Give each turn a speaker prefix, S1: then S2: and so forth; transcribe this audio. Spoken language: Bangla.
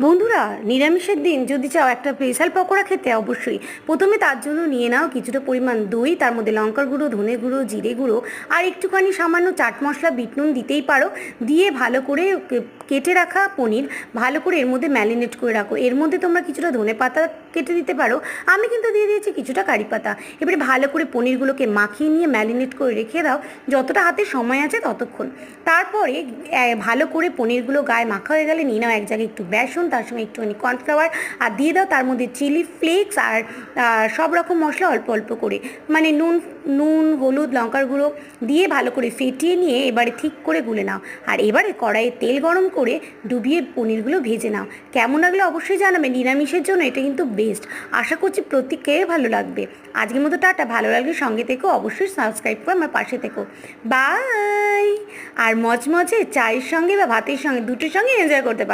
S1: বন্ধুরা, নিরামিষের দিন যদি চাও একটা স্পেশাল পকোড়া খেতে, অবশ্যই প্রথমে তার জন্য নিয়ে নাও কিছুটা পরিমাণ দই, তার মধ্যে লঙ্কার গুঁড়ো, ধনে গুঁড়ো, জিরে গুঁড়ো আর একটুখানি সামান্য চাট মশলা, বিট নুন দিতেই পারো। দিয়ে ভালো করে কেটে রাখা পনির ভালো করে এর মধ্যে ম্যারিনেট করে রাখো। এর মধ্যে তোমরা কিছুটা ধনে পাতা কেটে দিতে পারো, আমি কিন্তু দিয়ে দিয়েছি কিছুটা কারি পাতা। এবারে ভালো করে পনিরগুলোকে মাখিয়ে নিয়ে ম্যারিনেট করে রেখে দাও যতটা হাতে সময় আছে ততক্ষণ। তারপরে ভালো করে পনিরগুলো গায়ে মাখা হয়ে গেলে নিয়ে নাও এক জায়গায় একটু বেসন, তার সঙ্গে একটুখানি কর্নফ্লাওয়ার আর দিয়ে দাও তার মধ্যে চিলি ফ্লেক্স আর সব রকম মশলা অল্প অল্প করে, মানে নুন নুন হলুদ লঙ্কার গুঁড়ো দিয়ে ভালো করে ফেটিয়ে নিয়ে এবারে ঠিক করে গুলে নাও। আর এবারে কড়াইয়ে তেল গরম করে ডুবিয়ে পনিরগুলো ভেজে নাও। কেমন লাগলে অবশ্যই জানাবে, নিরামিষের জন্য এটা কিন্তু বেস্ট। আশা করছি প্রত্যেকের ভালো লাগবে। আজকের মতো টাটা, ভালো লাগলে সঙ্গে থেকো, অবশ্যই সাবস্ক্রাইব করে আমার পাশে থেকো। বাই। আর মজমজে চায়ের সঙ্গে বা ভাতের সঙ্গে দুটোর সঙ্গে এনজয় করতে পারো।